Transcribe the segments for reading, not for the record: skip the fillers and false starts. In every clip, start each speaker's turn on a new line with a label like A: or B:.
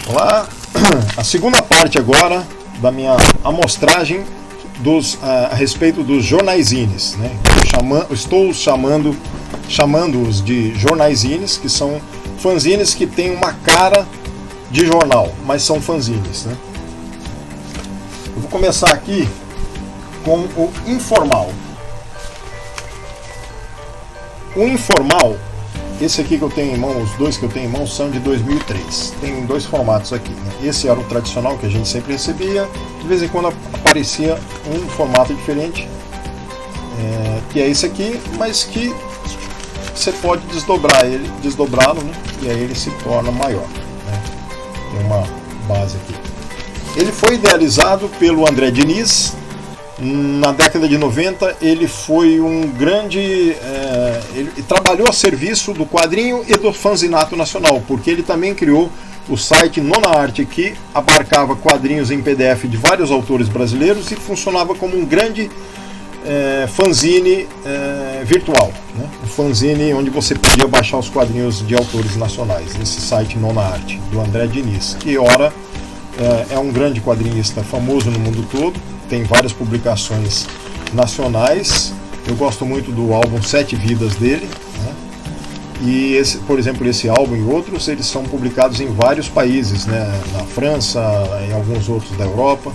A: Olá, a segunda parte agora da minha amostragem a respeito dos jornaizinhos, né? Estou chamando-os de jornaizinhos, que são fanzines que têm uma cara de jornal, mas são fanzines, né? Eu vou começar aqui com o informal. O informal, esse aqui que eu tenho em mão, os dois que eu tenho em mão são de 2003. Tem dois formatos aqui, né? Esse era o tradicional que a gente sempre recebia. De vez em quando aparecia um formato diferente, que é esse aqui, mas que você pode desdobrá-lo, né? E aí ele se torna maior, né? Tem uma base aqui. Ele foi idealizado pelo André Diniz. Na década de 90 ele foi um grande... ele trabalhou a serviço do quadrinho e do fanzinato nacional, porque ele também criou o site Nona Arte, que abarcava quadrinhos em PDF de vários autores brasileiros e funcionava como um grande fanzine virtual, né? Um fanzine onde você podia baixar os quadrinhos de autores nacionais, esse site Nona Arte, do André Diniz, que ora é um grande quadrinista famoso no mundo todo. Tem várias publicações nacionais. Eu gosto muito do álbum Sete Vidas dele, né? E por exemplo, esse álbum e outros, eles são publicados em vários países, né? Na França, em alguns outros da Europa,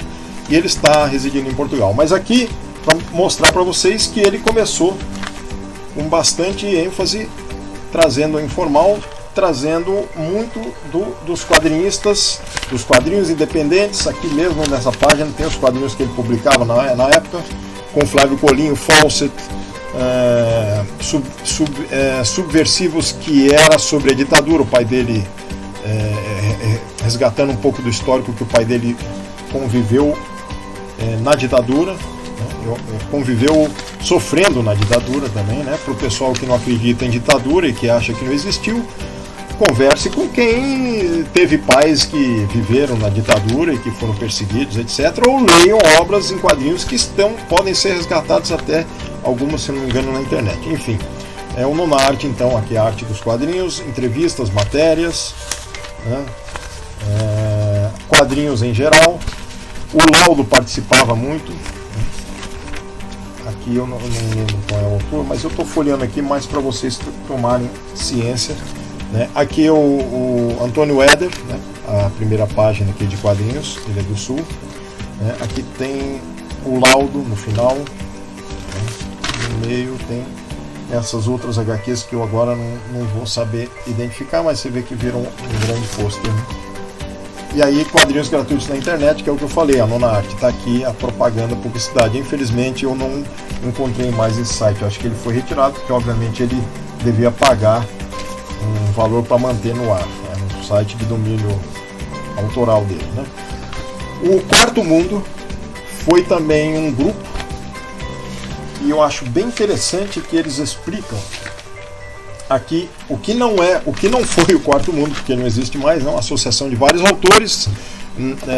A: e ele está residindo em Portugal. Mas aqui, para mostrar para vocês que ele começou com bastante ênfase, trazendo o informal, trazendo muito dos quadrinistas, dos quadrinhos independentes. Aqui mesmo nessa página tem os quadrinhos que ele publicava na época, com Flávio Colinho, Fawcett, Subversivos, que era sobre a ditadura, o pai dele, resgatando um pouco do histórico, que o pai dele conviveu na ditadura, né? Conviveu sofrendo na ditadura também, né? Para o pessoal que não acredita em ditadura e que acha que não existiu, converse com quem teve pais que viveram na ditadura e que foram perseguidos, etc. Ou leiam obras em quadrinhos que podem ser resgatadas, até algumas, se não me engano, na internet. Enfim, é o Nona Arte, então, aqui a arte dos quadrinhos, entrevistas, matérias, né? Quadrinhos em geral. O Laudo participava muito. Aqui eu não lembro qual é o autor, mas eu estou folheando aqui mais para vocês tomarem ciência, né? Aqui é o Antônio Éder, né? A primeira página aqui de quadrinhos, ele é do Sul, né? Aqui tem o Laudo no final, né? No meio tem essas outras HQs que eu agora não vou saber identificar, mas você vê que viram um grande pôster, né? E aí, quadrinhos gratuitos na internet, que é o que eu falei, a Nona Arte, está aqui a propaganda, a publicidade. Infelizmente eu não encontrei mais esse site, eu acho que ele foi retirado, porque obviamente ele devia pagar um valor para manter no ar, né? No site de domínio autoral dele, né? O Quarto Mundo foi também um grupo, e eu acho bem interessante que eles explicam aqui o que não foi o Quarto Mundo, porque não existe mais, é uma associação de vários autores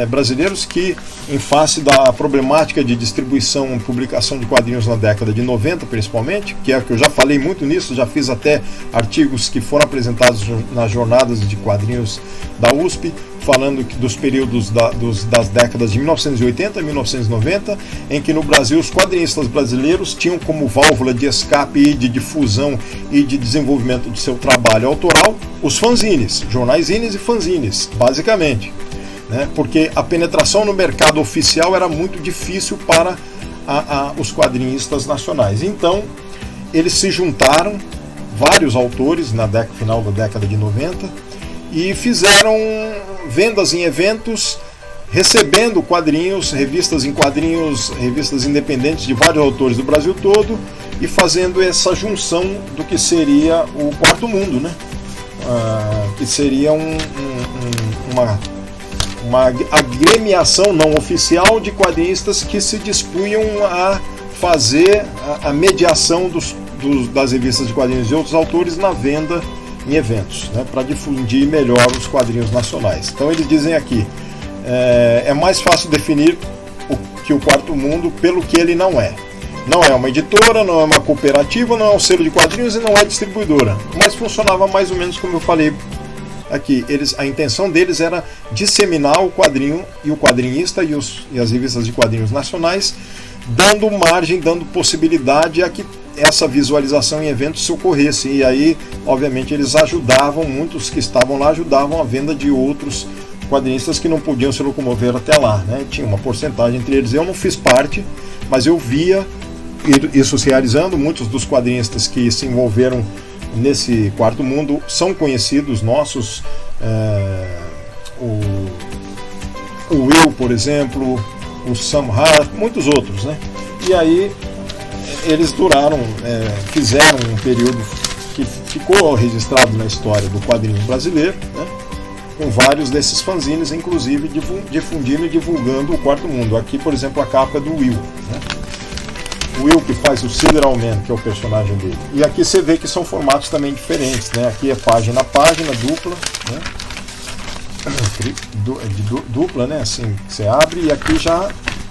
A: brasileiros que, em face da problemática de distribuição e publicação de quadrinhos na década de 90, principalmente, que é que eu já falei muito nisso, já fiz até artigos que foram apresentados nas jornadas de quadrinhos da USP, falando dos períodos das décadas de 1980 e 1990, em que no Brasil os quadrinistas brasileiros tinham como válvula de escape e de difusão e de desenvolvimento do seu trabalho autoral os fanzines, jornaizinhos e fanzines, basicamente, né? Porque a penetração no mercado oficial era muito difícil para os quadrinistas nacionais. Então eles se juntaram, vários autores, na final da década de 90, e fizeram vendas em eventos, recebendo quadrinhos, revistas em quadrinhos, revistas independentes de vários autores do Brasil todo, e fazendo essa junção do que seria o Quarto Mundo, né? Que seria uma agremiação não oficial de quadrinistas que se dispunham a fazer a mediação das revistas de quadrinhos de outros autores na venda em eventos, né, para difundir melhor os quadrinhos nacionais. Então eles dizem aqui, é mais fácil definir o Quarto Mundo pelo que ele não é. Não é uma editora, não é uma cooperativa, não é um selo de quadrinhos e não é distribuidora, mas funcionava mais ou menos como eu falei aqui, a intenção deles era disseminar o quadrinho e o quadrinista e as revistas de quadrinhos nacionais, dando margem, dando possibilidade a que essa visualização em eventos se ocorresse. E aí, obviamente, eles ajudavam, muitos que estavam lá ajudavam a venda de outros quadrinistas que não podiam se locomover até lá, né? Tinha uma porcentagem entre eles. Eu não fiz parte, mas eu via isso se realizando. Muitos dos quadrinistas que se envolveram nesse quarto mundo são conhecidos nossos, o Will, por exemplo, o Sam Hart, muitos outros, né? E aí eles duraram, fizeram um período que ficou registrado na história do quadrinho brasileiro, né? Com vários desses fanzines, inclusive difundindo e divulgando o quarto mundo. Aqui, por exemplo, a capa é do Will, né? O Will que faz o Sideral Man, que é o personagem dele. E aqui você vê que são formatos também diferentes, né? Aqui é página a página, dupla, né? Dupla, né? Assim, você abre, e aqui já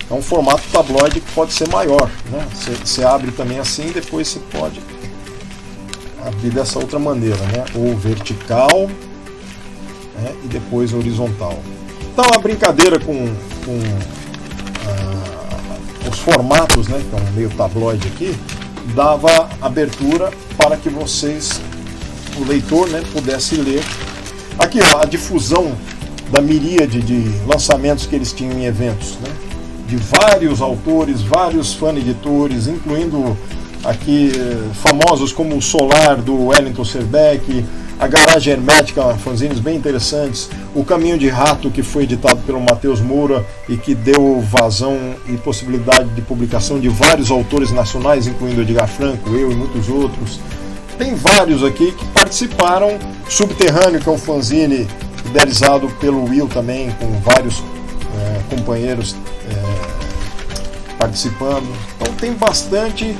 A: é um formato tabloide que pode ser maior, né? Você abre também assim, depois você pode abrir dessa outra maneira, né? Ou vertical, né? E depois horizontal. Então a brincadeira com os formatos, né? Que é um meio tabloide aqui, dava abertura para que vocês, o leitor, né, pudesse ler. Aqui, ó, a difusão da miríade de lançamentos que eles tinham em eventos, né? De vários autores, vários fan-editores, incluindo aqui famosos como o Solar, do Wellington Serbeck, a Garagem Hermética, fanzines bem interessantes, o Caminho de Rato, que foi editado pelo Matheus Moura e que deu vazão e possibilidade de publicação de vários autores nacionais, incluindo Edgar Franco, eu e muitos outros. Tem vários aqui que participaram. Subterrâneo, que é um fanzine idealizado pelo Will também, com vários companheiros participando. Então tem bastante.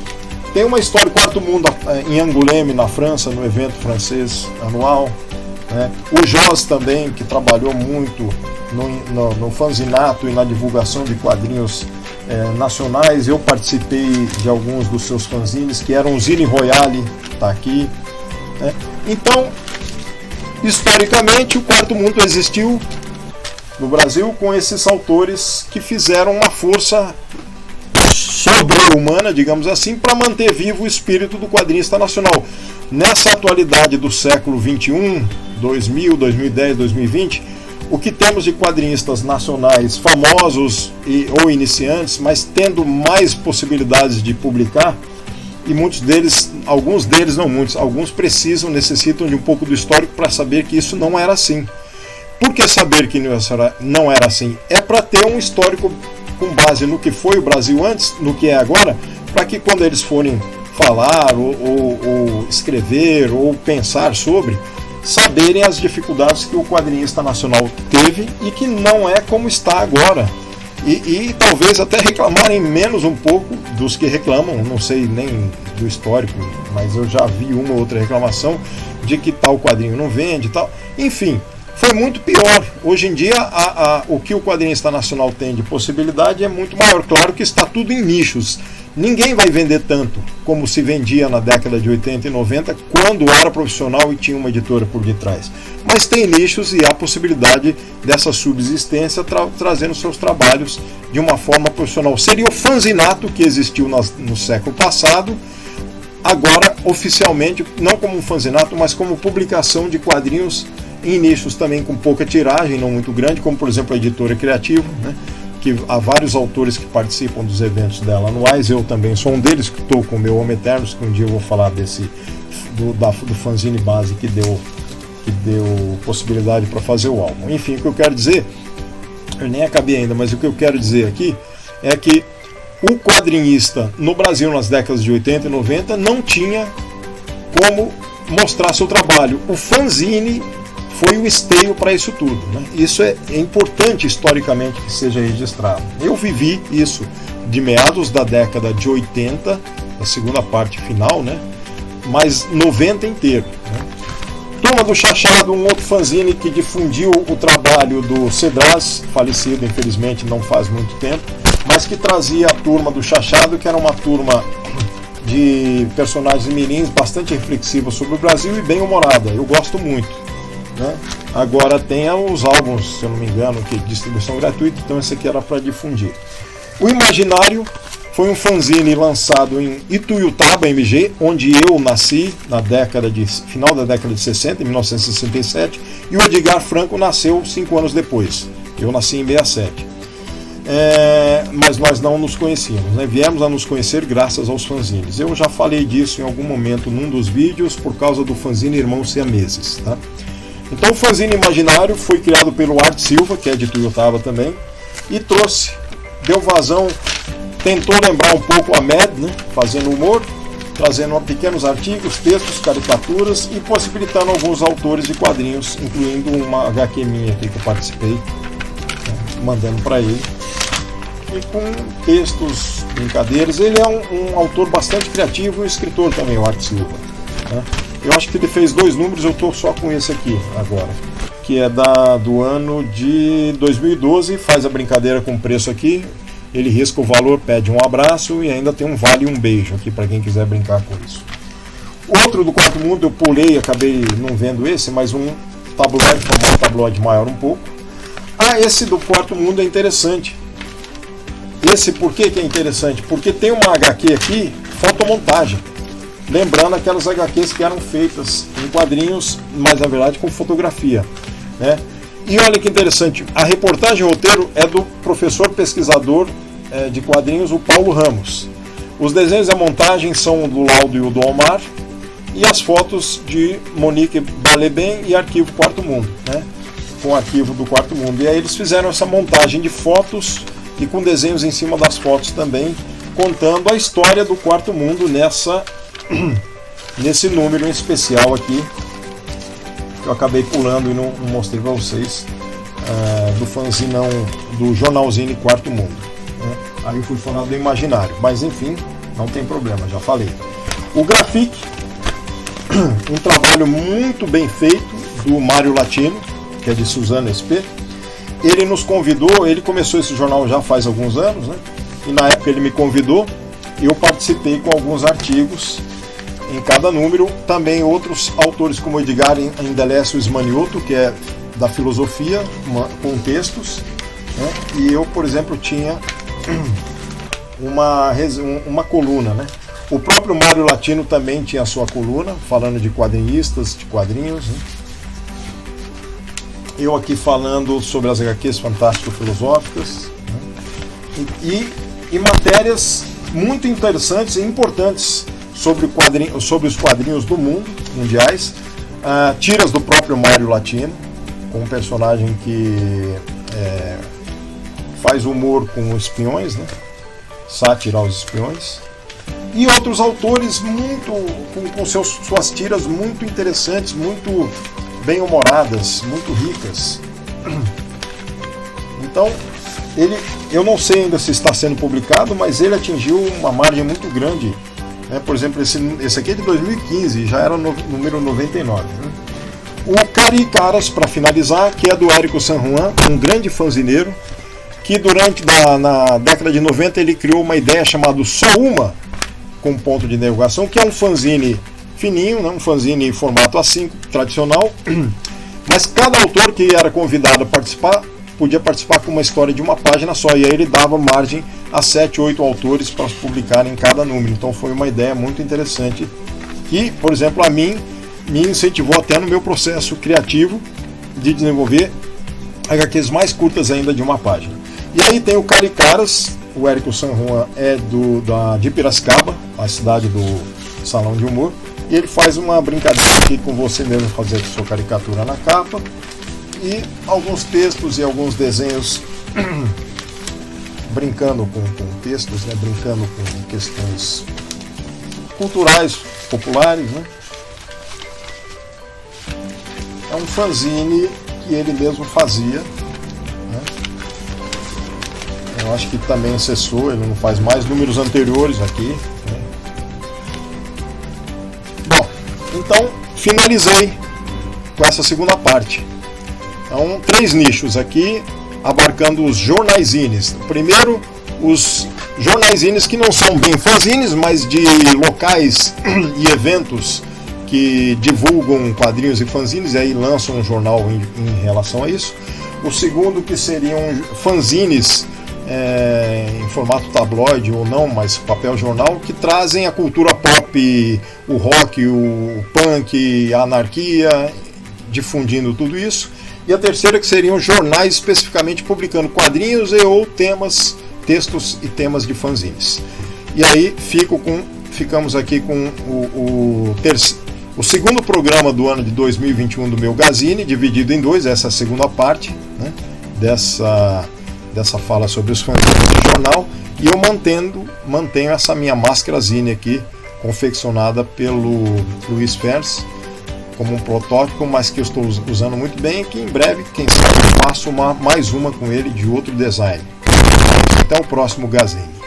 A: Tem uma história do Quarto Mundo em Angoulême, na França, no evento francês anual, né? O Jos também, que trabalhou muito no fanzinato e na divulgação de quadrinhos nacionais. Eu participei de alguns dos seus fanzines, que eram o Zine Royale, está aqui, né? Então, historicamente, o Quarto Mundo existiu no Brasil com esses autores que fizeram uma força sobre-humana, digamos assim, para manter vivo o espírito do quadrinista nacional. Nessa atualidade do século XXI, 2000, 2010, 2020, o que temos de quadrinistas nacionais famosos ou iniciantes, mas tendo mais possibilidades de publicar, e muitos deles, alguns deles, não muitos, alguns necessitam de um pouco do histórico para saber que isso não era assim. Por que saber que não era assim? É para ter um histórico com base no que foi o Brasil antes, no que é agora, para que quando eles forem falar ou escrever ou pensar sobre, saberem as dificuldades que o quadrinista nacional teve e que não é como está agora. E talvez até reclamarem menos um pouco dos que reclamam, não sei nem do histórico, mas eu já vi uma ou outra reclamação de que tal quadrinho não vende e tal. Enfim, foi muito pior. Hoje em dia, o que o quadrinista nacional tem de possibilidade é muito maior. Claro que está tudo em nichos. Ninguém vai vender tanto como se vendia na década de 80 e 90, quando era profissional e tinha uma editora por detrás. Mas tem nichos e há possibilidade dessa subsistência trazendo seus trabalhos de uma forma profissional. Seria o fanzinato que existiu no século passado, agora oficialmente, não como um fanzinato, mas como publicação de quadrinhos em nichos também com pouca tiragem, não muito grande, como por exemplo a Editora Criativa, né? Que há vários autores que participam dos eventos dela anuais. Eu também sou um deles, que estou com o meu Homem Eternos, que um dia eu vou falar do fanzine base que deu possibilidade para fazer o álbum. Enfim, o que eu quero dizer, eu nem acabei ainda, mas o que eu quero dizer aqui é que o quadrinista no Brasil nas décadas de 80 e 90 não tinha como mostrar seu trabalho. O fanzine foi o esteio para isso tudo, né? Isso é importante historicamente que seja registrado. Eu vivi isso de meados da década de 80, a segunda parte final, né? Mas 90 inteiro, né? Turma do Chachado, um outro fanzine que difundiu o trabalho do Cedras, falecido infelizmente não faz muito tempo, mas que trazia a Turma do Chachado, que era uma turma de personagens mirins bastante reflexiva sobre o Brasil e bem humorada. Eu gosto muito, né? Agora tem os álbuns, se eu não me engano, que distribuição gratuita, então esse aqui era para difundir. O Imaginário foi um fanzine lançado em Ituiutaba, MG, onde eu nasci na final da década de 60, em 1967, e o Edgar Franco nasceu 5 anos depois. Eu nasci em 67. Mas nós não nos conhecíamos, né? Viemos a nos conhecer graças aos fanzines. Eu já falei disso em algum momento num dos vídeos por causa do fanzine Irmãos Siameses, tá? Então o fanzine Imaginário foi criado pelo Art Silva, que é de Ituiutaba também, e deu vazão, tentou lembrar um pouco a Mad, né? Fazendo humor, trazendo pequenos artigos, textos, caricaturas e possibilitando alguns autores de quadrinhos, incluindo uma HQ minha aqui que eu participei, né? Mandando para ele. E com textos, brincadeiras. Ele é um autor bastante criativo e um escritor também, o Art Silva, né? Eu acho que ele fez 2 números, eu estou só com esse aqui agora, que é do ano de 2012, faz a brincadeira com o preço aqui, ele risca o valor, pede um abraço e ainda tem um vale e um beijo aqui para quem quiser brincar com isso. Outro do Quarto Mundo eu pulei, acabei não vendo esse, mas um tabloide, formato tabloide maior um pouco. Esse do Quarto Mundo é interessante. Esse por que é interessante? Porque tem uma HQ aqui, fotomontagem. Lembrando aquelas HQs que eram feitas em quadrinhos, mas na verdade com fotografia, né? E olha que interessante, a reportagem e roteiro é do professor pesquisador de quadrinhos, o Paulo Ramos. Os desenhos e a montagem são do Laudo e o do Omar, e as fotos de Monique Baleben e Arquivo Quarto Mundo, né? Com o arquivo do Quarto Mundo. E aí eles fizeram essa montagem de fotos e com desenhos em cima das fotos também, contando a história do Quarto Mundo nesse número em especial aqui, que eu acabei pulando e não mostrei para vocês, do fanzinão, do jornalzinho Quarto Mundo, né? Aí eu fui falar do Imaginário, mas enfim, não tem problema, já falei. O Graphic, um trabalho muito bem feito do Mário Latino, que é de Suzano SP. Ele nos convidou, ele começou esse jornal já faz alguns anos, né? E na época ele me convidou, e eu participei com alguns artigos em cada número. Também outros autores como Edgar Indelessio Ismanioto, que é da filosofia, com textos, né? E eu, por exemplo, tinha uma coluna, né? O próprio Mário Latino também tinha a sua coluna, falando de quadrinistas, de quadrinhos, né? Eu aqui falando sobre as HQs fantástico-filosóficas, né? E matérias muito interessantes e importantes sobre os quadrinhos do mundo, mundiais, tiras do próprio Mário Latino, com um personagem que faz humor com espiões, né? Sátira aos espiões, e outros autores com suas tiras muito interessantes, muito bem-humoradas, muito ricas. Então, eu não sei ainda se está sendo publicado, mas ele atingiu uma margem muito grande, né? Por exemplo, esse aqui é de 2015, já era número 99, né? O Caricaras, para finalizar, que é do Érico San Juan, um grande fanzineiro, que na década de 90 ele criou uma ideia chamada Só Uma, com ponto de interrogação, que é um fanzine fininho, né? Um fanzine em formato A5 tradicional, mas cada autor que era convidado a participar podia participar com uma história de uma página só, e aí ele dava margem a 7, 8 autores para publicarem em cada número. Então foi uma ideia muito interessante que, por exemplo, a mim me incentivou até no meu processo criativo de desenvolver HQs mais curtas ainda de uma página. E aí tem o Caricaras, o Érico San Juan é de Piracicaba, a cidade do Salão de Humor, e ele faz uma brincadeira aqui com você mesmo, fazer a sua caricatura na capa, e alguns textos e alguns desenhos brincando com textos, né? Brincando com questões culturais, populares, né? É um fanzine que ele mesmo fazia, né? Eu acho que também cessou, ele não faz mais números anteriores aqui, né? Bom, então finalizei com essa segunda parte. Então, 3 nichos aqui, abarcando os jornaisines. Primeiro, os jornaisines que não são bem fanzines, mas de locais e eventos que divulgam quadrinhos e fanzines, e aí lançam um jornal em relação a isso. O segundo, que seriam fanzines em formato tabloide ou não, mas papel jornal, que trazem a cultura pop, o rock, o punk, a anarquia, difundindo tudo isso. E a terceira, que seriam jornais especificamente publicando quadrinhos e ou textos e temas de fanzines. E aí ficamos aqui com o segundo programa do ano de 2021 do meu Gazine, dividido em dois, essa é a segunda parte, né, dessa fala sobre os fanzines de jornal, e eu mantenho essa minha máscarazine aqui, confeccionada pelo Luiz Fers, como um protótipo, mas que eu estou usando muito bem, e que em breve, quem sabe, eu faço mais uma com ele de outro design. Até o próximo Gazine.